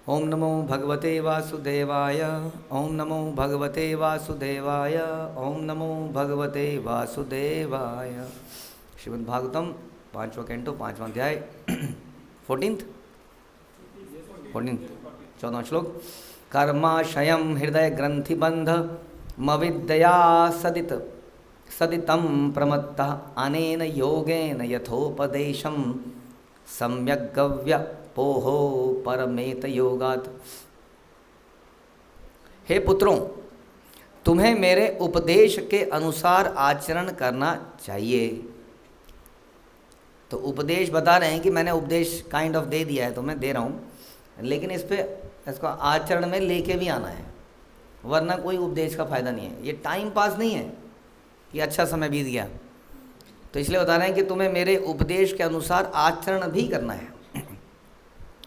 ओम नमो भगवते वासुदेवाय। ओम नमो भगवते वासुदेवाय। ओम नमो भगवते वासुदेवाय। श्रीमद्भागवतम 5वां कैंटो 5वां अध्याय 14th 14वां श्लोक। कर्माशयम हृदय ग्रंथिबंध मविद्या सदितं प्रमत्तः अनेन योगेन यथोपदेशं सम्यग्गव्य पोहो परमेत योगात्। हे पुत्रों, तुम्हें मेरे उपदेश के अनुसार आचरण करना चाहिए। तो उपदेश बता रहे हैं कि मैंने उपदेश काइंड ऑफ दे दिया है, तो मैं दे रहा हूँ, लेकिन इसको आचरण में लेके भी आना है, वरना कोई उपदेश का फ़ायदा नहीं है। ये टाइम पास नहीं है कि अच्छा समय बीत गया। तो इसलिए बता रहे हैं कि तुम्हें मेरे उपदेश के अनुसार आचरण भी करना है।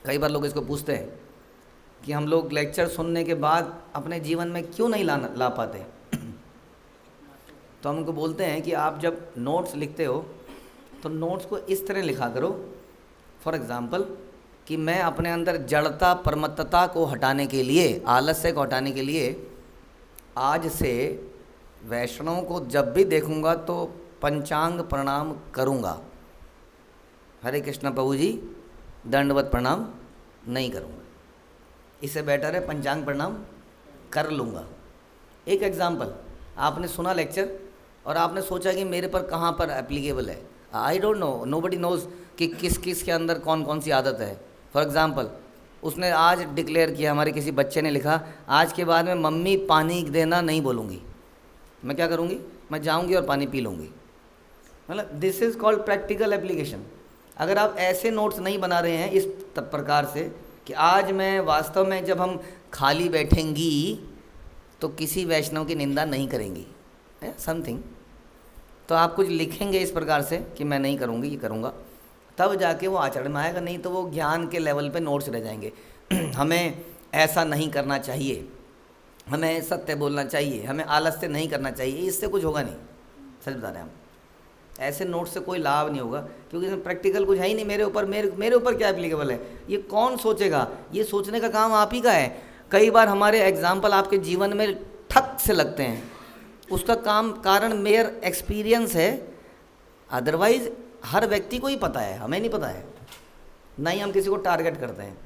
कई बार लोग इसको पूछते हैं कि हम लोग लेक्चर सुनने के बाद अपने जीवन में क्यों नहीं ला पाते। तो हम उनको बोलते हैं कि आप जब नोट्स लिखते हो तो नोट्स को इस तरह लिखा करो, फॉर एग्ज़ाम्पल कि मैं अपने अंदर जड़ता प्रमत्तता को हटाने के लिए, आलस्य को हटाने के लिए आज से वैष्णवों को जब भी देखूंगा तो पंचांग प्रणाम करूंगा। हरे कृष्ण प्रभु जी दंडवत प्रणाम नहीं करूंगा। इससे बेटर है पंचांग प्रणाम कर लूँगा। एक एग्जाम्पल, आपने सुना लेक्चर और आपने सोचा कि मेरे पर कहाँ पर एप्लीकेबल है। I don't know, nobody nose कि किस किस के अंदर कौन कौन सी आदत है। फॉर एग्ज़ाम्पल, उसने आज डिक्लेयर किया, हमारे किसी बच्चे ने लिखा, आज के बाद में मम्मी पानी देना नहीं बोलूँगी। मैं क्या करूँगी? मैं जाऊँगी और पानी पी लूँगी। मतलब this is called practical application. अगर आप ऐसे नोट्स नहीं बना रहे हैं इस प्रकार से कि आज मैं वास्तव में जब हम खाली बैठेंगी तो किसी वैष्णव की निंदा नहीं करेंगी, समथिंग, तो आप कुछ लिखेंगे इस प्रकार से कि मैं नहीं करूँगी, ये करूँगा, तब जाके वो आचरण में आएगा। नहीं तो वो ज्ञान के लेवल पे नोट्स रह जाएंगे। हमें ऐसा नहीं करना चाहिए, हमें सत्य बोलना चाहिए, हमें आलस्य नहीं करना चाहिए, इससे कुछ होगा नहीं। सच बता रहे हैं हम, ऐसे नोट्स से कोई लाभ नहीं होगा, क्योंकि इसमें प्रैक्टिकल कुछ है ही नहीं। मेरे ऊपर क्या एप्लीकेबल है, ये कौन सोचेगा? ये सोचने का काम आप ही का है। कई बार हमारे एग्जाम्पल आपके जीवन में ठक से लगते हैं, उसका कारण मेयर एक्सपीरियंस है। अदरवाइज हर व्यक्ति को ही पता है, हमें नहीं पता है। ना ही हम किसी को टारगेट करते हैं।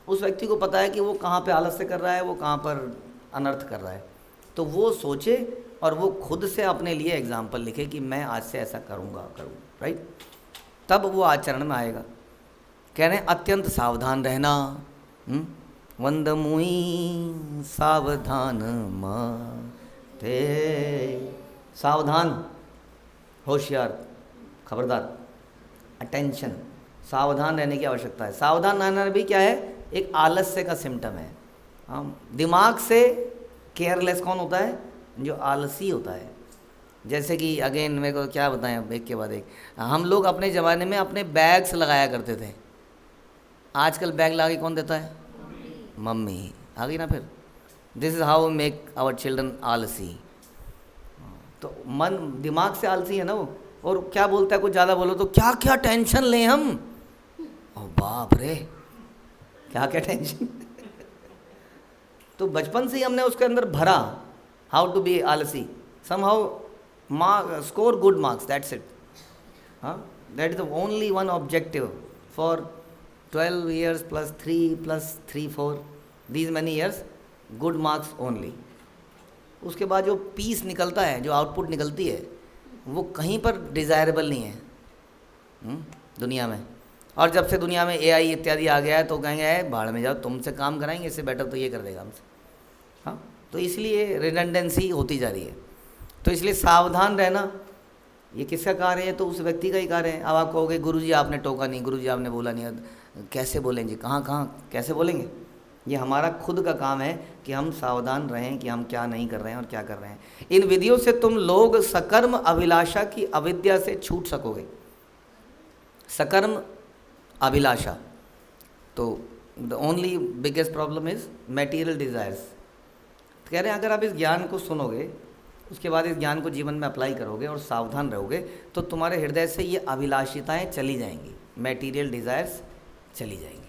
उस व्यक्ति को पता है कि वो कहाँ पे आलस्य कर रहा है, वो कहाँ पर अनर्थ कर रहा है। तो वो सोचे और वो खुद से अपने लिए एग्जाम्पल लिखे कि मैं आज से ऐसा करूँगा, राइट? तब वो आचरण में आएगा। कह रहे हैं अत्यंत सावधान रहना। वंद मुई सावधान माते। सावधान, होशियार, खबरदार, अटेंशन, सावधान रहने की आवश्यकता है। सावधान रहना भी क्या है? एक आलस्य का सिम्टम है। हम दिमाग से केयरलेस कौन होता है? जो आलसी होता है। जैसे कि अगेन मेरे को क्या बताएं, अब एक के बाद एक, हम लोग अपने ज़माने में अपने बैग्स लगाया करते थे। आजकल बैग ला के कौन देता है? मम्मी आ गई ना। फिर this is how make our children आलसी। तो मन दिमाग से आलसी है ना वो। और क्या बोलता है, कुछ ज़्यादा बोलो तो क्या क्या टेंशन लें हम। ओ बाप रे, क्या क्या टेंशन। तो बचपन से ही हमने उसके अंदर भरा हाउ टू बी आलसी। somehow score good marks, that's it. That is the only one objective for 12 years plus 3 plus 3 4 these many years, good marks only. उसके बाद जो पीस निकलता है, जो आउटपुट निकलती है, वो कहीं पर डिज़ायरेबल नहीं है दुनिया में। और जब से दुनिया में AI इत्यादि आ गया है तो कहेंगे भाड़ में जाओ, तुमसे काम कराएंगे, इससे बेटर तो ये कर देगा हमसे। हाँ, तो इसलिए रिडंडेंसी होती जा रही है। तो इसलिए सावधान रहना, ये किसका कार्य है? तो उस व्यक्ति का ही कार्य है। अब आप कहोगे गुरुजी आपने टोका नहीं, गुरुजी आपने बोला नहीं, कैसे बोलेंगे जी, कहाँ कैसे बोलेंगे? ये हमारा खुद का काम है कि हम सावधान रहें कि हम क्या नहीं कर रहे हैं और क्या कर रहे हैं। इन विधियों से तुम लोग सकर्म अभिलाषा की अविद्या से छूट सकोगे। सकर्म अभिलाषा, तो the only biggest problem is material desires. कह रहे हैं अगर आप इस ज्ञान को सुनोगे, उसके बाद इस ज्ञान को जीवन में अप्लाई करोगे और सावधान रहोगे, तो तुम्हारे हृदय से ये अभिलाषिताएँ चली जाएंगी, मटेरियल डिज़ायर्स चली जाएंगी।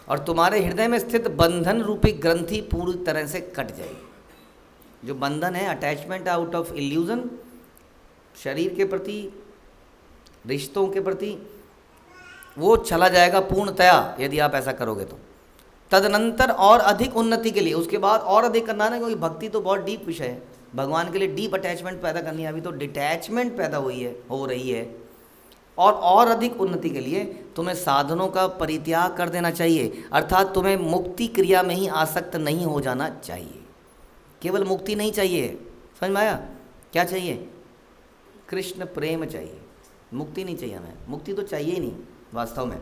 और तुम्हारे हृदय में स्थित बंधन रूपी ग्रंथि पूरी तरह से कट जाएगी। जो बंधन है, अटैचमेंट आउट ऑफ इल्यूजन, शरीर के प्रति, रिश्तों के प्रति, वो चला जाएगा पूर्णतया यदि आप ऐसा करोगे तो। तदनंतर और अधिक उन्नति के लिए, उसके बाद और अधिक करना है, क्योंकि भक्ति तो बहुत डीप विषय है, भगवान के लिए डीप अटैचमेंट पैदा करनी है। अभी तो डिटैचमेंट पैदा हो रही है। और अधिक उन्नति के लिए तुम्हें साधनों का परित्याग कर देना चाहिए, अर्थात तुम्हें मुक्ति क्रिया में ही आसक्त नहीं हो जाना चाहिए। केवल मुक्ति नहीं चाहिए, समझ में आया? क्या चाहिए? कृष्ण प्रेम चाहिए, मुक्ति नहीं चाहिए हमें। मुक्ति तो चाहिए ही नहीं वास्तव में,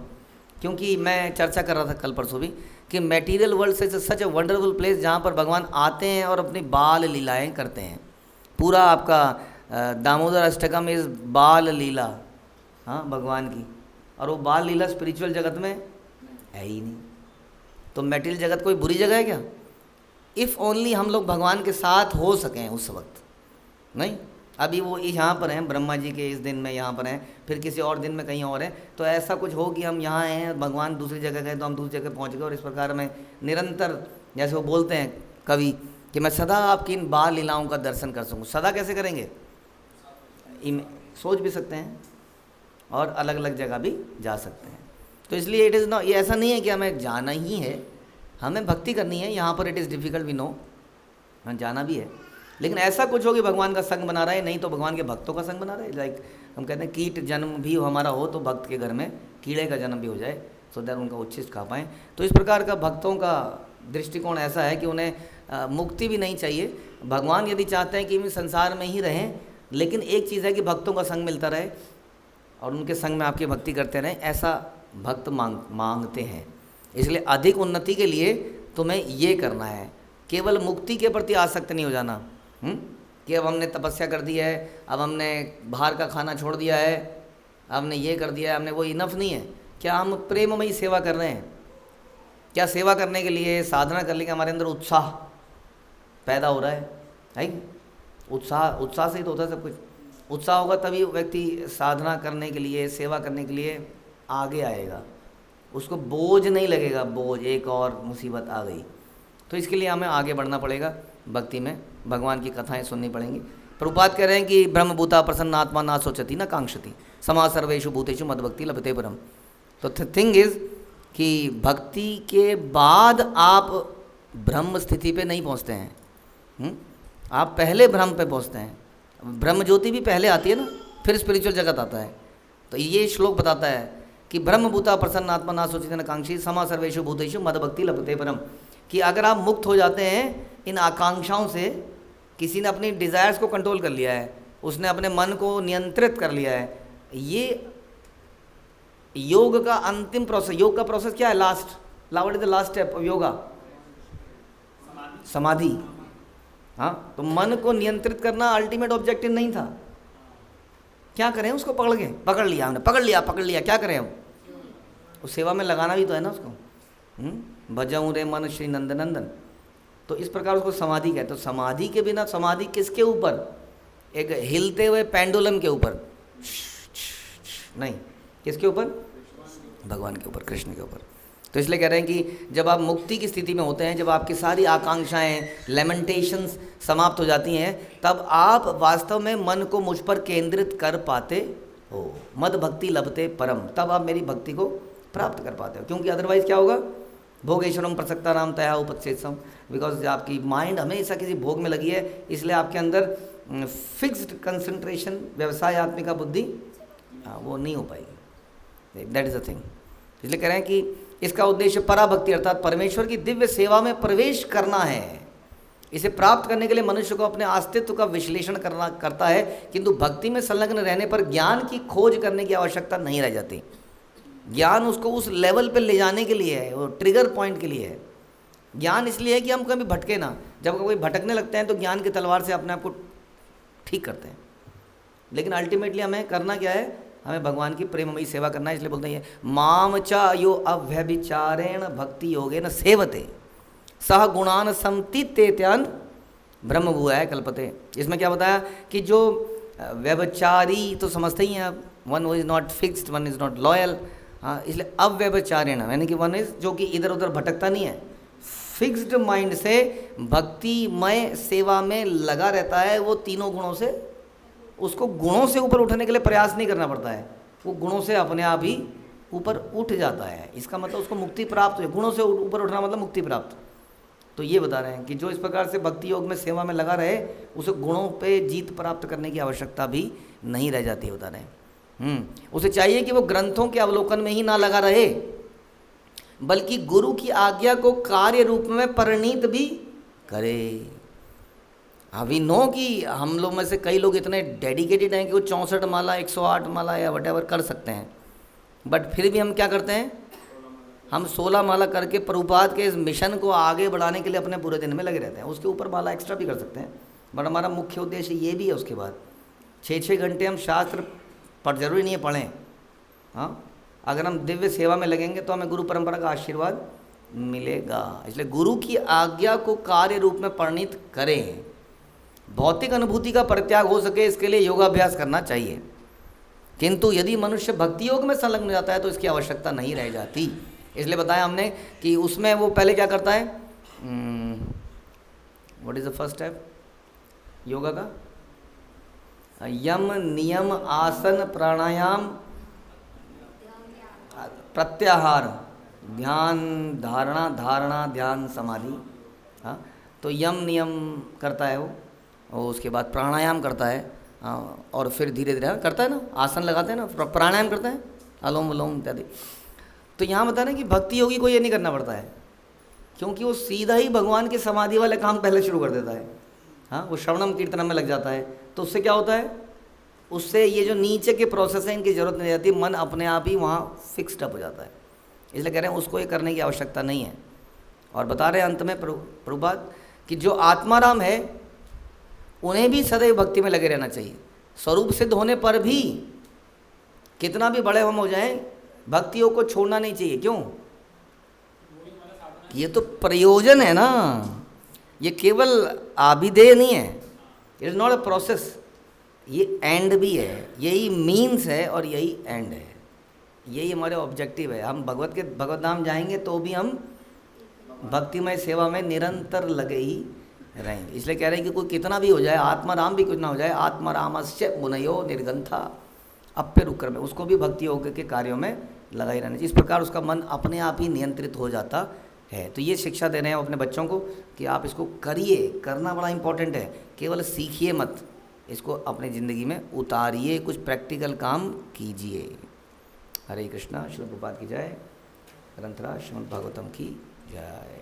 क्योंकि मैं चर्चा कर रहा था कल परसों भी कि मटेरियल वर्ल्ड से सच ए वंडरफुल प्लेस जहाँ पर भगवान आते हैं और अपनी बाल लीलाएँ करते हैं। पूरा आपका दामोदर अष्टकम इस बाल लीला, हाँ, भगवान की। और वो बाल लीला स्पिरिचुअल जगत में है ही नहीं। तो मटेरियल जगत कोई बुरी जगह है क्या? इफ़ ओनली हम लोग भगवान के साथ हो सकें उस वक्त। नहीं, अभी वो यहाँ पर हैं, ब्रह्मा जी के इस दिन में यहाँ पर हैं, फिर किसी और दिन में कहीं और हैं। तो ऐसा कुछ हो कि हम यहाँ हैं, भगवान दूसरी जगह गए तो हम दूसरी जगह पहुँच गए, और इस प्रकार में निरंतर, जैसे वो बोलते हैं कवि कि मैं सदा आपकी इन बाल लीलाओं का दर्शन कर सकूँ। सदा कैसे करेंगे? सोच भी सकते हैं और अलग अलग जगह भी जा सकते हैं। तो इसलिए इट इज़ नॉट, ये ऐसा नहीं है कि हमें जाना ही है, हमें भक्ति करनी है। यहाँ पर it is difficult, we know, हाँ जाना भी है, लेकिन ऐसा कुछ हो कि भगवान का संग बना रहा है, नहीं तो भगवान के भक्तों का संग बना रहा है। लाइक हम कहते हैं कीट जन्म भी हमारा हो तो भक्त के घर में कीड़े का जन्म भी हो जाए, सो दैट उनका उच्छिष्ट खा पाएँ। तो इस प्रकार का भक्तों का दृष्टिकोण ऐसा है कि उन्हें मुक्ति भी नहीं चाहिए। भगवान यदि चाहते हैं कि वे संसार में ही रहें, लेकिन एक चीज़ है कि भक्तों का संग मिलता रहे और उनके संग में आपकी भक्ति करते रहें, ऐसा भक्त मांगते हैं। इसलिए अधिक उन्नति के लिए तुम्हें ये करना है, केवल मुक्ति के प्रति आसक्त नहीं हो जाना। कि अब हमने तपस्या कर दी है, अब हमने बाहर का खाना छोड़ दिया है, अब हमने ये कर दिया है, हमने वो इनफ नहीं है। क्या हम प्रेममयी सेवा कर रहे हैं? क्या सेवा करने के लिए, साधना करने के हमारे अंदर उत्साह पैदा हो रहा है? उत्साह से ही तो होता है सब कुछ। उत्साह होगा तभी व्यक्ति साधना करने के लिए, सेवा करने के लिए आगे आएगा, उसको बोझ नहीं लगेगा, बोझ एक और मुसीबत आ गई। तो इसके लिए हमें आगे बढ़ना पड़ेगा भक्ति में, भगवान की कथाएं सुननी पड़ेंगी। प्रभुपाद कह रहे हैं कि ब्रह्मभूता प्रसन्न आत्मा ना सोचती ना कांक्षति समा सर्वेषु भूतेषु मद्भक्ति लभते परम। तो थिंग इज कि भक्ति के बाद आप ब्रह्म स्थिति पे नहीं पहुंचते हैं, आप पहले ब्रह्म पे पहुंचते हैं। ब्रह्म ज्योति भी पहले आती है ना, फिर स्पिरिचुअल जगत आता है। तो ये श्लोक बताता है कि ब्रह्मभूता प्रसन्न आत्मा ना सोचती न कांक्षी समा सर्वेषु भूतेषु मद्भक्ति लभते परम, कि अगर आप मुक्त हो जाते हैं इन आकांक्षाओं से, किसी ने अपनी डिज़ायर्स को कंट्रोल कर लिया है, उसने अपने मन को नियंत्रित कर लिया है। ये योग का अंतिम प्रोसेस, योग का प्रोसेस क्या है? What is the last step of yoga? समाधि। हाँ, तो मन को नियंत्रित करना अल्टीमेट ऑब्जेक्टिव नहीं था। क्या करें उसको? पकड़ लिया हमने, पकड़ लिया, क्या करें हम? उस सेवा में लगाना भी तो है ना उसको। भजऊँ रे मन श्री नंदनंदन। तो इस प्रकार उसको समाधि कहते हैं। तो समाधि के बिना, समाधि किसके ऊपर? एक हिलते हुए पेंडुलम के ऊपर नहीं, किसके ऊपर? भगवान के ऊपर, कृष्ण के ऊपर। तो इसलिए कह रहे हैं कि जब आप मुक्ति की स्थिति में होते हैं, जब आपकी सारी आकांक्षाएं, लेमेंटेशंस समाप्त हो जाती हैं, तब आप वास्तव में मन को मुझ पर केंद्रित कर पाते हो। मद भक्ति लभते परम, तब आप मेरी भक्ति को प्राप्त कर पाते हो। क्योंकि अदरवाइज क्या होगा? भोगेश्वरम प्रसक्ता राम तया उपच्छेदम, बिकॉज आपकी माइंड हमेशा किसी भोग में लगी है, इसलिए आपके अंदर फिक्स्ड कंसंट्रेशन, व्यवसायत्मिका बुद्धि वो नहीं हो पाएगी। That is the thing. इसलिए कह रहे हैं कि इसका उद्देश्य पराभक्ति अर्थात परमेश्वर की दिव्य सेवा में प्रवेश करना है। इसे प्राप्त करने के लिए मनुष्य को अपने अस्तित्व का विश्लेषण करता है, किंतु भक्ति में संलग्न रहने पर ज्ञान की खोज करने की आवश्यकता नहीं रह जाती। ज्ञान उसको उस लेवल पे ले जाने के लिए है, वो ट्रिगर पॉइंट के लिए है। ज्ञान इसलिए है कि हम कभी भटके ना। जब कोई भटकने लगते हैं तो ज्ञान की तलवार से अपने आप को ठीक करते हैं। लेकिन अल्टीमेटली हमें करना क्या है? हमें भगवान की प्रेममयी सेवा करना है। इसलिए बोलते हैं माम च यो अव्यभिचारेण भक्ति योगेन सेवते सह गुणान समतीत्येत्यान ब्रह्मभूयाय कल्पते। इसमें क्या बताया कि जो व्यभिचारी तो समझते ही हैं आप, one is not fixed, one is not loyal, हाँ, इसलिए अव्यभिचारिण यानी कि वन इज जो कि इधर उधर भटकता नहीं है, फिक्स्ड माइंड से भक्तिमय सेवा में लगा रहता है। वो तीनों गुणों से, उसको गुणों से ऊपर उठने के लिए प्रयास नहीं करना पड़ता है, वो गुणों से अपने आप ही ऊपर उठ जाता है। इसका मतलब उसको मुक्ति प्राप्त हो, गुणों से ऊपर उठना मतलब मुक्ति प्राप्त। तो ये बता रहे हैं कि जो इस प्रकार से भक्ति योग में सेवा में लगा रहे, उसे गुणों पे जीत प्राप्त करने की आवश्यकता भी नहीं रह जाती है, बता रहे हैं। उसे चाहिए कि वो ग्रंथों के अवलोकन में ही ना लगा रहे, बल्कि गुरु की आज्ञा को कार्य रूप में परिणीत भी करे। वी नो कि हम लोग में से कई लोग इतने डेडिकेटेड हैं कि वो 64 माला 108 माला या वटेवर कर सकते हैं, बट फिर भी हम क्या करते हैं, हम 16 माला करके प्रभुपाद के इस मिशन को आगे बढ़ाने के लिए अपने पूरे दिन में लगे रहते हैं। उसके ऊपर माला एक्स्ट्रा भी कर सकते हैं, बट हमारा मुख्य उद्देश्य ये भी है। उसके बाद 6-6 घंटे हम शास्त्र पर जरूरी नहीं है पढ़ें, हाँ, अगर हम दिव्य सेवा में लगेंगे तो हमें गुरु परंपरा का आशीर्वाद मिलेगा। इसलिए गुरु की आज्ञा को कार्य रूप में परिणित करें। भौतिक अनुभूति का परित्याग हो सके इसके लिए योगाभ्यास करना चाहिए, किंतु यदि मनुष्य भक्ति योग में संलग्न हो जाता है तो इसकी आवश्यकता नहीं रह जाती। इसलिए बताया हमने कि उसमें वो पहले क्या करता है, what is the first step yoga का, यम नियम आसन प्राणायाम प्रत्याहार ध्यान धारणा धारणा ध्यान समाधि। हाँ, तो यम नियम करता है वो, और उसके बाद प्राणायाम करता है, और फिर धीरे धीरे करता है ना, आसन लगाते हैं ना, प्राणायाम करते हैं, अलोम विलोम इत्यादि। तो यहाँ बता रहे हैं कि भक्ति योगी को ये नहीं करना पड़ता है, क्योंकि वो सीधा ही भगवान की समाधि वाले काम पहले शुरू कर देता है। हाँ, वो श्रवणम कीर्तनम में लग जाता है, तो उससे क्या होता है, उससे ये जो नीचे के प्रोसेस है इनकी ज़रूरत नहीं रहती, मन अपने आप ही वहाँ फिक्स्ड अप हो जाता है। इसलिए कह रहे हैं उसको ये करने की आवश्यकता नहीं है। और बता रहे हैं अंत में प्रभुपाद कि जो आत्माराम है उन्हें भी सदैव भक्ति में लगे रहना चाहिए। स्वरूप सिद्ध होने पर भी कितना भी बड़े हम हो जाएं, भक्तियों को छोड़ना नहीं चाहिए। क्यों? ये तो प्रयोजन है ना, ये केवल आभिधेय नहीं है, it is not a process, ये एंड भी है, यही मीन्स है और यही एंड है, यही हमारे ऑब्जेक्टिव है। हम भगवत धाम जाएंगे तो भी हम भक्तिमय सेवा में निरंतर लगे ही रहेंगे। इसलिए कह रहे हैं कि कोई कितना भी हो जाए, आत्माराम भी कुछ ना हो जाए, आत्मारामस्य मुनयो निर्गंथा अप्य रुकर में, उसको भी भक्ति योग के कार्यों में लगा ही रहना चाहिए। इस प्रकार उसका मन अपने आप ही नियंत्रित हो जाता है। तो ये शिक्षा दे रहे हैं अपने बच्चों को कि आप इसको करिए, करना बड़ा इंपॉर्टेंट है, केवल सीखिए मत, इसको अपनी ज़िंदगी में उतारिए, कुछ प्रैक्टिकल काम कीजिए। हरे कृष्णा। श्रील प्रभुपाद की जय। ग्रंथराज श्रीमद् भागवतम की जय।